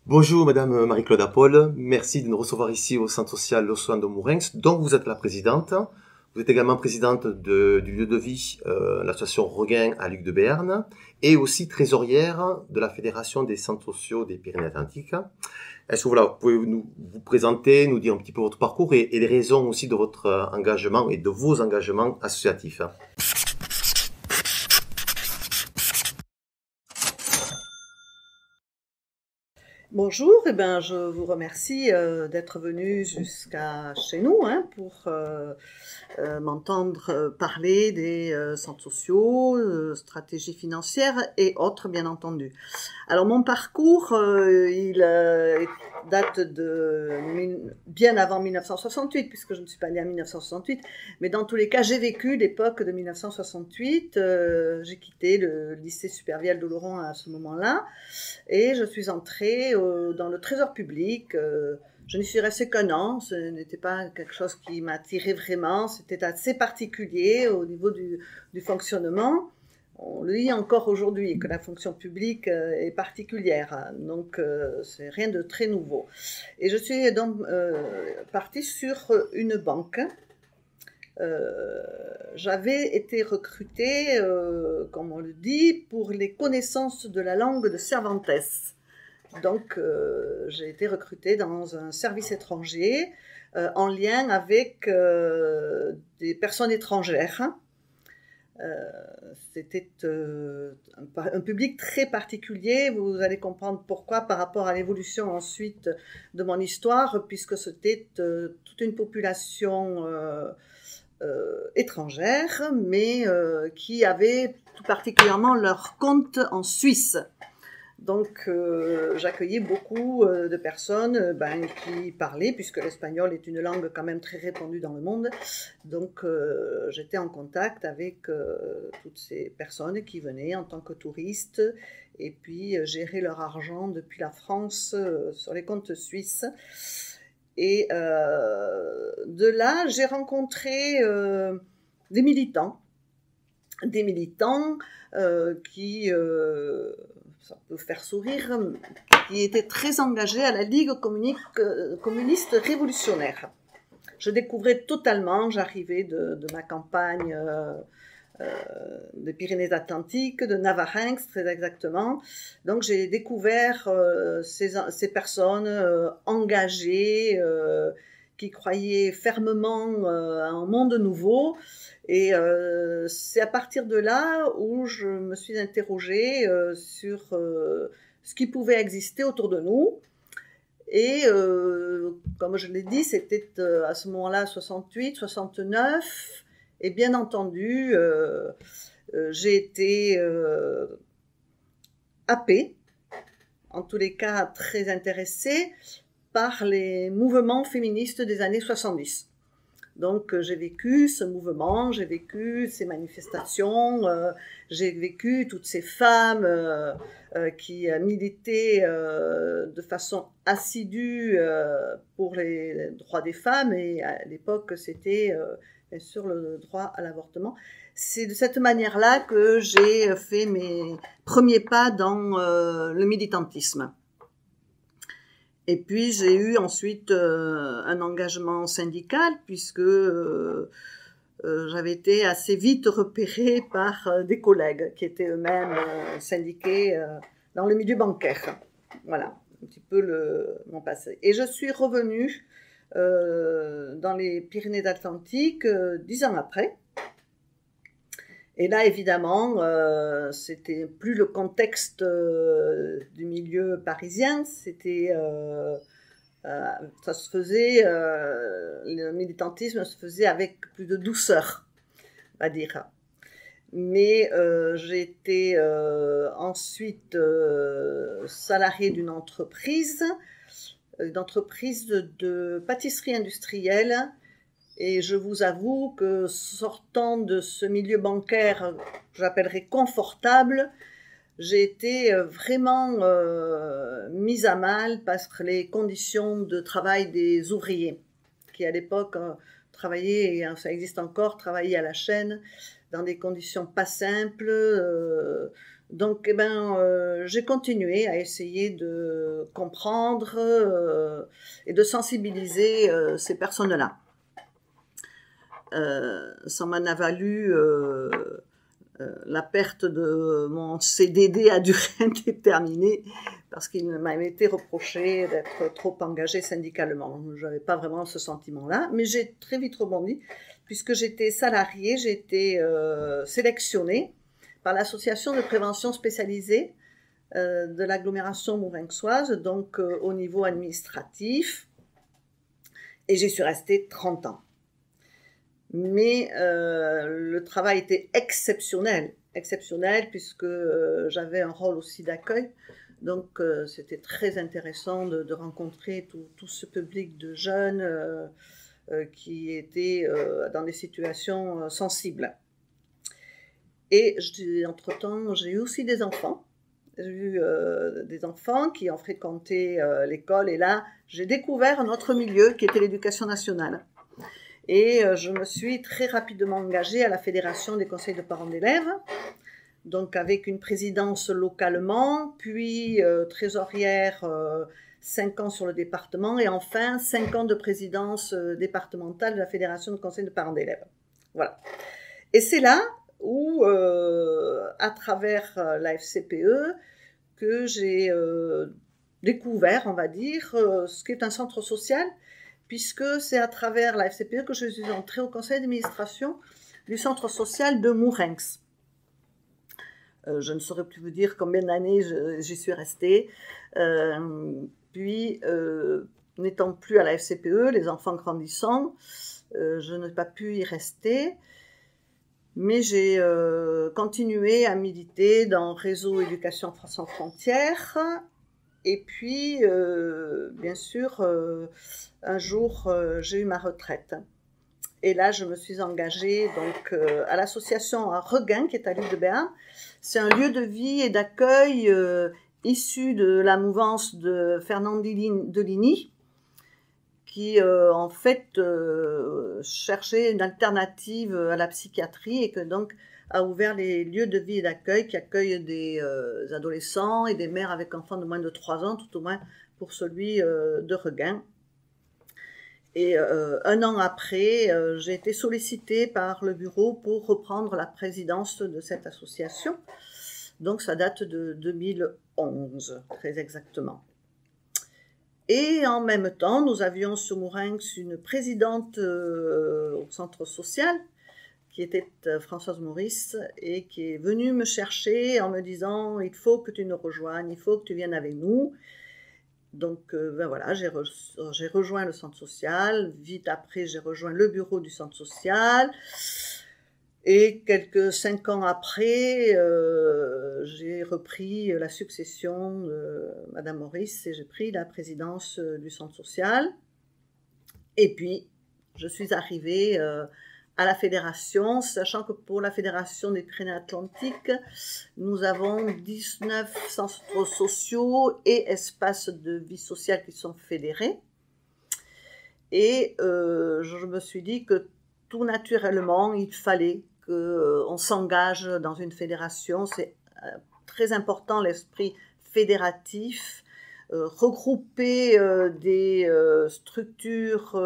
Bonjour Madame Marie-Claude Apol, merci de nous recevoir ici au Centre social Lausanne de Mourenx, dont vous êtes la présidente. Vous êtes également présidente du lieu de vie, l'association Regain à Luc de Béarn, et aussi trésorière de la Fédération des centres sociaux des Pyrénées-Atlantiques. Est-ce que vous pouvez vous présenter, nous dire un petit peu votre parcours et les raisons aussi de votre engagement et de vos engagements associatifs? Bonjour, je vous remercie d'être venu jusqu'à chez nous pour m'entendre parler des centres sociaux, stratégies financières et autres, bien entendu. Alors mon parcours, il date de bien avant 1968, puisque je ne suis pas née en 1968, mais dans tous les cas, j'ai vécu l'époque de 1968. J'ai quitté le lycée Supervielle d'Oloron à ce moment-là, et je suis entrée dans le trésor public. Je n'y suis restée qu'un an, ce n'était pas quelque chose qui m'attirait vraiment, c'était assez particulier au niveau du fonctionnement. On le dit encore aujourd'hui que la fonction publique est particulière, donc c'est rien de très nouveau. Et je suis donc partie sur une banque. J'avais été recrutée, comme on le dit, pour les connaissances de la langue de Cervantes. Donc, j'ai été recrutée dans un service étranger en lien avec des personnes étrangères. C'était un public très particulier. Vous allez comprendre pourquoi par rapport à l'évolution ensuite de mon histoire, puisque c'était toute une population étrangère, mais qui avait tout particulièrement leur compte en Suisse. Donc, j'accueillais beaucoup de personnes qui parlaient, puisque l'espagnol est une langue quand même très répandue dans le monde. Donc, j'étais en contact avec toutes ces personnes qui venaient en tant que touristes et puis gérer leur argent depuis la France sur les comptes suisses. Et de là, j'ai rencontré des militants qui... ça peut faire sourire, qui était très engagé à la Ligue communiste révolutionnaire. Je découvrais totalement, j'arrivais de ma campagne des Pyrénées-Atlantiques, de Navarinx très exactement. Donc j'ai découvert ces personnes engagées, qui croyaient fermement à un monde nouveau. Et c'est à partir de là où je me suis interrogée sur ce qui pouvait exister autour de nous. Et comme je l'ai dit, c'était à ce moment-là 68, 69. Et bien entendu, j'ai été happée, en tous les cas très intéressée par les mouvements féministes des années 70. Donc j'ai vécu ce mouvement, j'ai vécu ces manifestations, j'ai vécu toutes ces femmes qui militaient de façon assidue pour les droits des femmes, et à l'époque c'était bien sûr le droit à l'avortement. C'est de cette manière-là que j'ai fait mes premiers pas dans le militantisme. Et puis j'ai eu ensuite un engagement syndical, puisque j'avais été assez vite repérée par des collègues qui étaient eux-mêmes syndiqués dans le milieu bancaire. Voilà, un petit peu mon passé. Et je suis revenue dans les Pyrénées-Atlantiques 10 ans après. Et là, évidemment, c'était plus le contexte du milieu parisien, c'était, ça se faisait, le militantisme se faisait avec plus de douceur, on va dire. Mais j'ai été ensuite salariée d'une entreprise de pâtisserie industrielle. Et je vous avoue que sortant de ce milieu bancaire, que j'appellerais confortable, j'ai été vraiment mise à mal par les conditions de travail des ouvriers, qui à l'époque travaillaient, et ça existe encore, travaillaient à la chaîne, dans des conditions pas simples, Donc, j'ai continué à essayer de comprendre et de sensibiliser ces personnes-là. Ça m'en a valu la perte de mon CDD à durée indéterminée parce qu'il m'avait été reproché d'être trop engagée syndicalement. Je n'avais pas vraiment ce sentiment-là, mais j'ai très vite rebondi puisque j'étais salariée, j'ai été sélectionnée par l'association de prévention spécialisée de l'agglomération mourinxoise, donc au niveau administratif, et j'y suis restée 30 ans. Mais le travail était exceptionnel puisque j'avais un rôle aussi d'accueil. Donc c'était très intéressant de rencontrer tout ce public de jeunes qui étaient dans des situations sensibles. Et entre-temps, j'ai eu aussi des enfants. J'ai eu des enfants qui ont fréquenté l'école et là, j'ai découvert un autre milieu qui était l'éducation nationale. Et je me suis très rapidement engagée à la Fédération des conseils de parents d'élèves, donc avec une présidence localement, puis trésorière 5 ans sur le département, et enfin 5 ans de présidence départementale de la Fédération des conseils de parents d'élèves. Voilà. Et c'est là où, à travers la FCPE, que j'ai découvert, on va dire, ce qu'est un centre social, puisque c'est à travers la FCPE que je suis entrée au conseil d'administration du centre social de Mourenx. Je ne saurais plus vous dire combien d'années j'y suis restée. Puis, n'étant plus à la FCPE, les enfants grandissant, je n'ai pas pu y rester. Mais j'ai continué à militer dans Réseau Éducation sans frontières. Et puis, bien sûr, un jour, j'ai eu ma retraite. Et là, je me suis engagée donc, à l'association à Regain, qui est à l'île de Béarn. C'est un lieu de vie et d'accueil issu de la mouvance de Fernand Deligny, qui, en fait, cherchait une alternative à la psychiatrie et que donc a ouvert les lieux de vie et d'accueil qui accueillent des adolescents et des mères avec enfants de moins de 3 ans, tout au moins pour celui de Regain. Et 1 an après, j'ai été sollicitée par le bureau pour reprendre la présidence de cette association. Donc ça date de 2011, très exactement. Et en même temps, nous avions sur Mourenx une présidente au centre social, qui était Françoise Maurice, et qui est venue me chercher en me disant « il faut que tu nous rejoignes, il faut que tu viennes avec nous ». Donc voilà, j'ai rejoint le centre social. Vite après, j'ai rejoint le bureau du centre social. Et quelques 5 ans après, j'ai repris la succession de Madame Maurice et j'ai pris la présidence du centre social. Et puis, je suis arrivée à la fédération, sachant que pour la fédération des Pyrénées-Atlantiques, nous avons 19 centres sociaux et espaces de vie sociale qui sont fédérés. Et je me suis dit que tout naturellement, il fallait qu'on s'engage dans une fédération. C'est très important l'esprit fédératif, regrouper des structures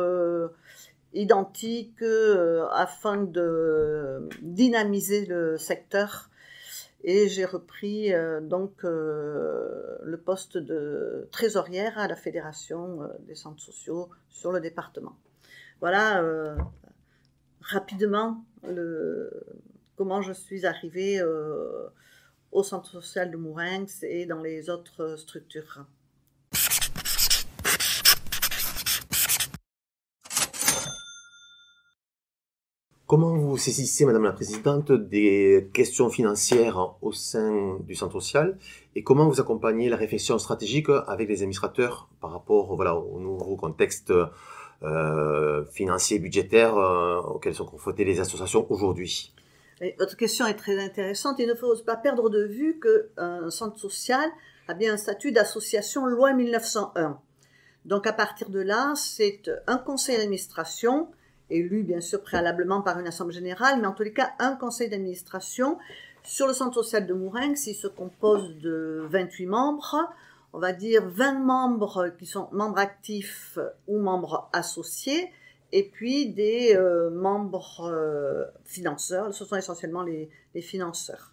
identiques afin de dynamiser le secteur. Et j'ai repris donc le poste de trésorière à la Fédération des centres sociaux sur le département. Voilà rapidement comment je suis arrivée au centre social de Mourenx et dans les autres structures. Comment vous saisissez, Madame la Présidente, des questions financières au sein du centre social et comment vous accompagnez la réflexion stratégique avec les administrateurs par rapport au nouveau contexte financier et budgétaire auquel sont confrontées les associations aujourd'hui? Votre question est très intéressante. Il ne faut pas perdre de vue qu'un centre social a bien un statut d'association loi 1901. Donc à partir de là, c'est un conseil d'administration élu bien sûr préalablement par une assemblée générale, mais en tous les cas un conseil d'administration Sur le centre social de Mourenx, il se compose de 28 membres, on va dire 20 membres qui sont membres actifs ou membres associés, et puis des membres financeurs, ce sont essentiellement les financeurs,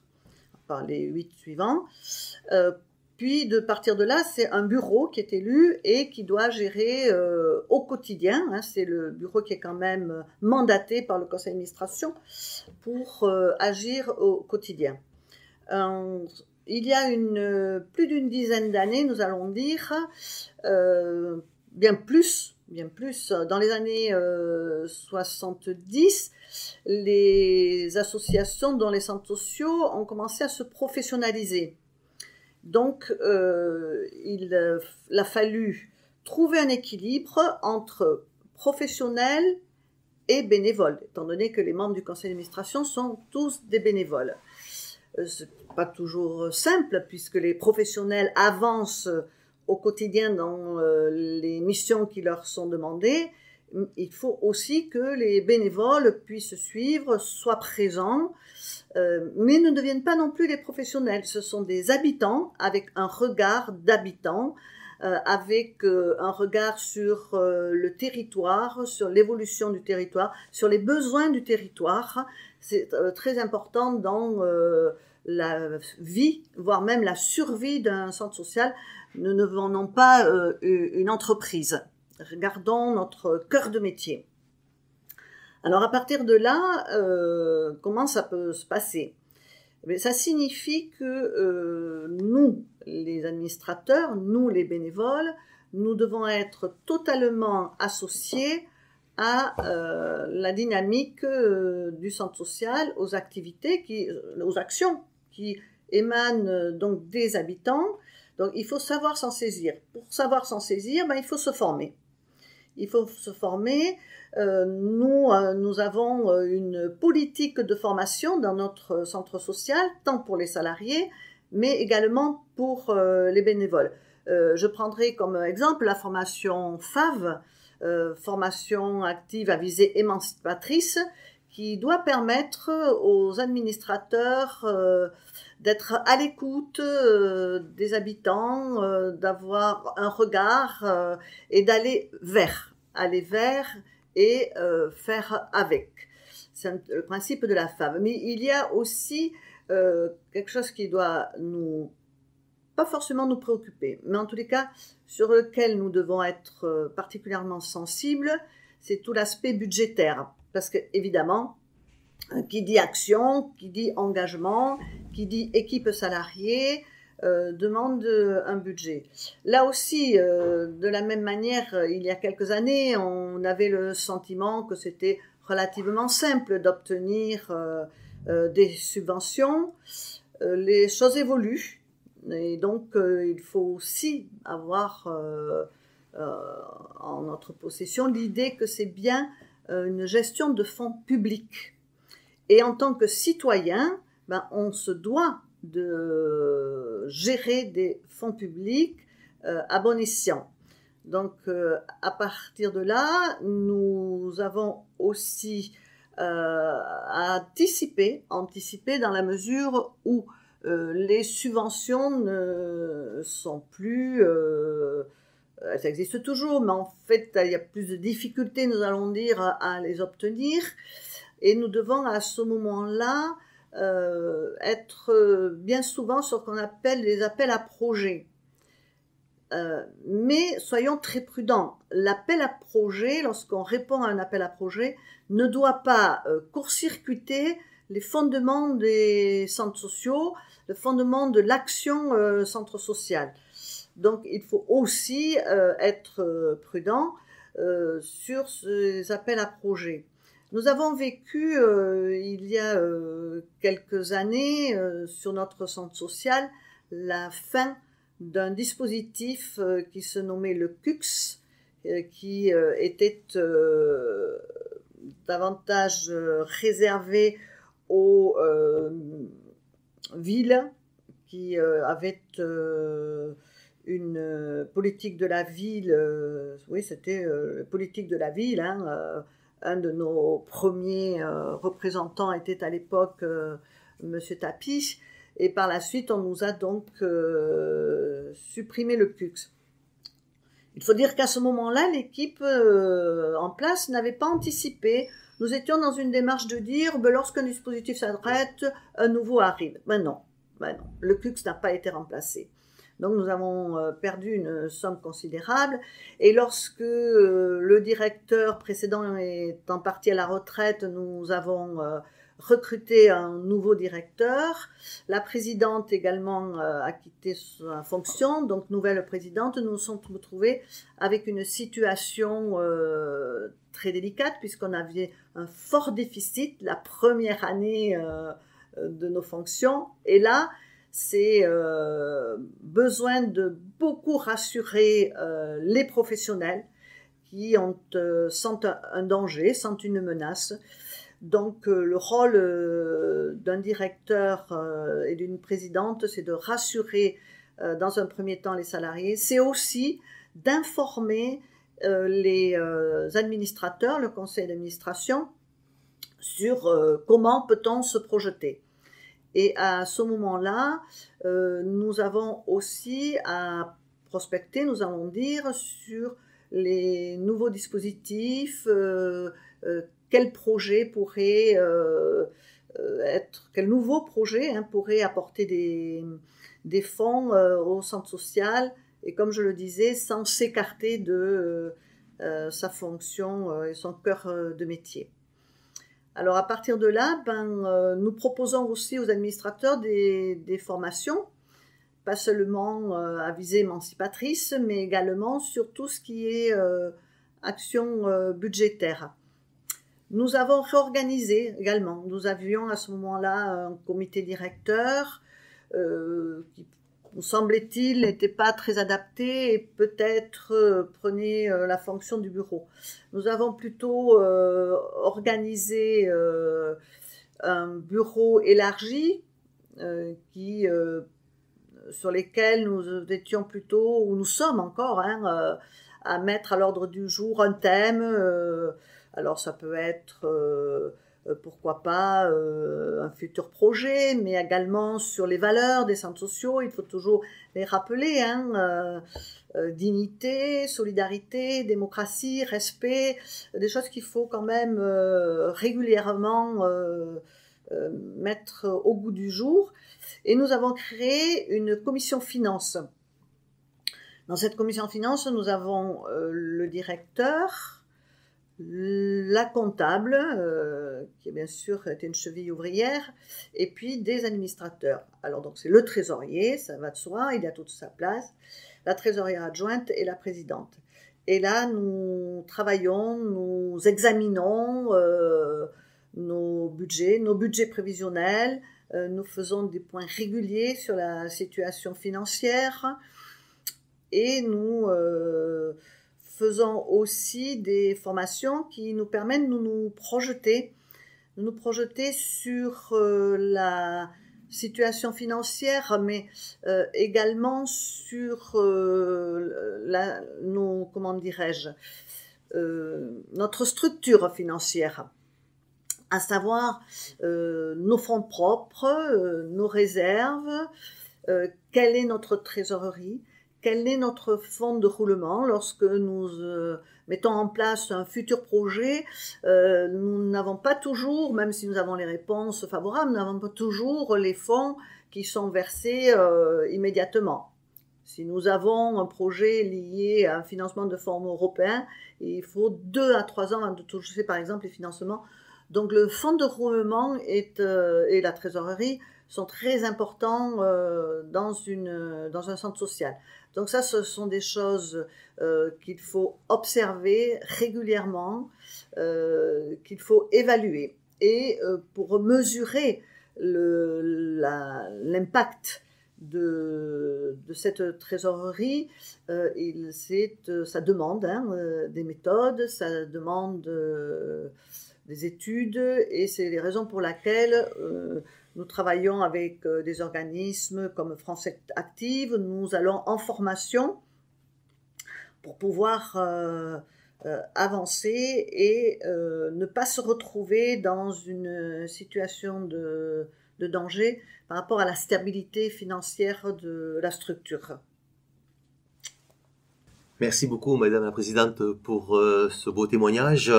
enfin les 8 suivants. Puis, de partir de là, c'est un bureau qui est élu et qui doit gérer au quotidien. Hein, c'est le bureau qui est quand même mandaté par le conseil d'administration pour agir au quotidien. Il y a plus d'une dizaine d'années, nous allons dire, bien plus, dans les années 70, les associations dans les centres sociaux ont commencé à se professionnaliser. Donc, il a fallu trouver un équilibre entre professionnels et bénévoles, étant donné que les membres du conseil d'administration sont tous des bénévoles. C'est pas toujours simple, puisque les professionnels avancent au quotidien dans les missions qui leur sont demandées. Il faut aussi que les bénévoles puissent suivre, soient présents, mais ne deviennent pas non plus des professionnels. Ce sont des habitants avec un regard d'habitants, avec un regard sur le territoire, sur l'évolution du territoire, sur les besoins du territoire. C'est très important dans la vie, voire même la survie d'un centre social. Nous ne vendons pas une entreprise. Regardons notre cœur de métier. Alors à partir de là, comment ça peut se passer? Mais ça signifie que nous, les administrateurs, nous les bénévoles, nous devons être totalement associés à la dynamique du centre social, aux activités, aux actions qui émanent donc des habitants. Donc il faut savoir s'en saisir. Pour savoir s'en saisir, il faut se former. Il faut se former. Nous avons une politique de formation dans notre centre social, tant pour les salariés, mais également pour les bénévoles. Je prendrai comme exemple la formation FAV, formation active à visée émancipatrice, qui doit permettre aux administrateurs d'être à l'écoute des habitants, d'avoir un regard et d'aller vers et faire avec. C'est le principe de la FAV. Mais il y a aussi quelque chose qui doit pas forcément nous préoccuper, mais en tous les cas, sur lequel nous devons être particulièrement sensibles, c'est tout l'aspect budgétaire. Parce que, évidemment, qui dit action, qui dit engagement, qui dit équipe salariée, demande un budget. Là aussi, de la même manière, il y a quelques années, on avait le sentiment que c'était relativement simple d'obtenir des subventions. Les choses évoluent et donc il faut aussi avoir en notre possession l'idée que c'est bien une gestion de fonds publics. Et en tant que citoyen, on se doit de gérer des fonds publics à bon escient. Donc, à partir de là, nous avons aussi anticiper dans la mesure où les subventions ne sont plus... elles existent toujours, mais en fait, il y a plus de difficultés, nous allons dire, à les obtenir. Et nous devons, à ce moment-là, être bien souvent sur ce qu'on appelle les appels à projets. Mais soyons très prudents. L'appel à projet, lorsqu'on répond à un appel à projet, ne doit pas court-circuiter les fondements des centres sociaux, le fondement de l'action centre social. Donc, il faut aussi être prudent sur ces appels à projets. Nous avons vécu, il y a quelques années, sur notre centre social, la fin d'un dispositif qui se nommait le CUX, qui était davantage réservé aux villes qui avaient une politique de la ville. Oui, c'était politique de la ville. Un de nos premiers représentants était à l'époque M. Tapie, et par la suite, on nous a donc supprimé le PUX. Il faut dire qu'à ce moment-là, l'équipe en place n'avait pas anticipé. Nous étions dans une démarche de dire, lorsqu'un dispositif s'arrête, un nouveau arrive. Ben non, le PUX n'a pas été remplacé. Donc nous avons perdu une somme considérable, et lorsque le directeur précédent étant parti à la retraite, nous avons recruté un nouveau directeur. La présidente également a quitté sa fonction, donc nouvelle présidente. Nous nous sommes retrouvés avec une situation très délicate, puisqu'on avait un fort déficit la première année de nos fonctions, et là c'est besoin de beaucoup rassurer les professionnels qui sentent un danger, sentent une menace. Donc le rôle d'un directeur et d'une présidente, c'est de rassurer dans un premier temps les salariés. C'est aussi d'informer les administrateurs, le conseil d'administration, sur comment peut-on se projeter. Et à ce moment-là, nous avons aussi à prospecter, nous allons dire, sur les nouveaux dispositifs, quel projet pourrait quel nouveau projet pourrait apporter des fonds au centre social, et comme je le disais, sans s'écarter de sa fonction et son cœur de métier. Alors à partir de là, nous proposons aussi aux administrateurs des formations, pas seulement à visée émancipatrice, mais également sur tout ce qui est action budgétaire. Nous avons réorganisé également. Nous avions à ce moment-là un comité directeur qui, semblait-il, n'était pas très adapté et peut-être prenait la fonction du bureau. Nous avons plutôt organisé un bureau élargi sur lesquels nous étions plutôt, ou nous sommes encore, à mettre à l'ordre du jour un thème. Alors ça peut être, pourquoi pas, un futur projet, mais également sur les valeurs des centres sociaux. Il faut toujours les rappeler, dignité, solidarité, démocratie, respect, des choses qu'il faut quand même régulièrement mettre au goût du jour. Et nous avons créé une commission finance. Dans cette commission finance, nous avons le directeur, la comptable, qui bien sûr était une cheville ouvrière, et puis des administrateurs. Alors donc c'est le trésorier, ça va de soi, il a toute sa place, la trésorière adjointe et la présidente. Et là nous travaillons, nous examinons nos budgets prévisionnels, nous faisons des points réguliers sur la situation financière, et nous faisons aussi des formations qui nous permettent de nous projeter sur la situation financière, mais également sur notre structure financière, à savoir nos fonds propres, nos réserves, quelle est notre trésorerie, quel est notre fonds de roulement lorsque nous mettons en place un futur projet. Nous n'avons pas toujours, même si nous avons les réponses favorables, nous n'avons pas toujours les fonds qui sont versés immédiatement. Si nous avons un projet lié à un financement de fonds européens, il faut 2 à 3 ans avant de toucher par exemple les financements. Donc le fonds de roulement et la trésorerie sont très importants dans un centre social. Donc ça, ce sont des choses qu'il faut observer régulièrement, qu'il faut évaluer. Et pour mesurer l'impact de cette trésorerie, ça demande des méthodes, ça demande des études, et c'est les raisons pour lesquelles nous travaillons avec des organismes comme France Active. Nous allons en formation pour pouvoir avancer et ne pas se retrouver dans une situation de de danger par rapport à la stabilité financière de la structure. Merci beaucoup, Madame la Présidente, pour ce beau témoignage.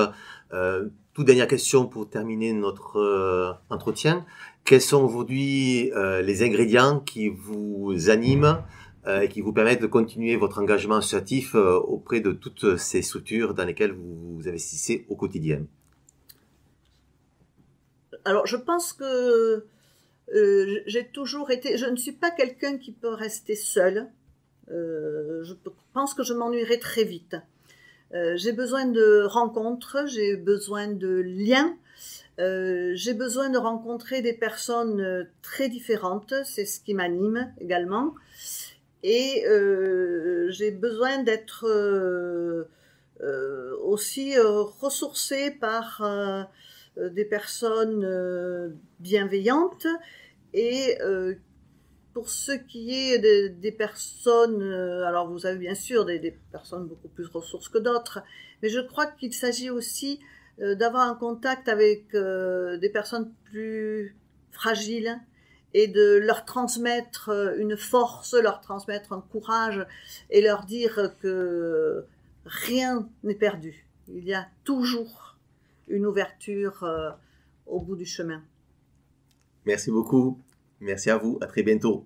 Toute dernière question pour terminer notre entretien. Quels sont aujourd'hui les ingrédients qui vous animent et qui vous permettent de continuer votre engagement associatif auprès de toutes ces structures dans lesquelles vous investissez au quotidien? Alors, je pense que j'ai toujours été... Je ne suis pas quelqu'un qui peut rester seul. Je pense que je m'ennuierai très vite. J'ai besoin de rencontres, j'ai besoin de liens, j'ai besoin de rencontrer des personnes très différentes, c'est ce qui m'anime également. Et j'ai besoin d'être aussi ressourcée par des personnes bienveillantes et pour ce qui est des personnes, alors vous avez bien sûr des personnes beaucoup plus ressources que d'autres, mais je crois qu'il s'agit aussi d'avoir un contact avec des personnes plus fragiles et de leur transmettre une force, leur transmettre un courage et leur dire que rien n'est perdu. Il y a toujours une ouverture au bout du chemin. Merci beaucoup. Merci à vous. À très bientôt.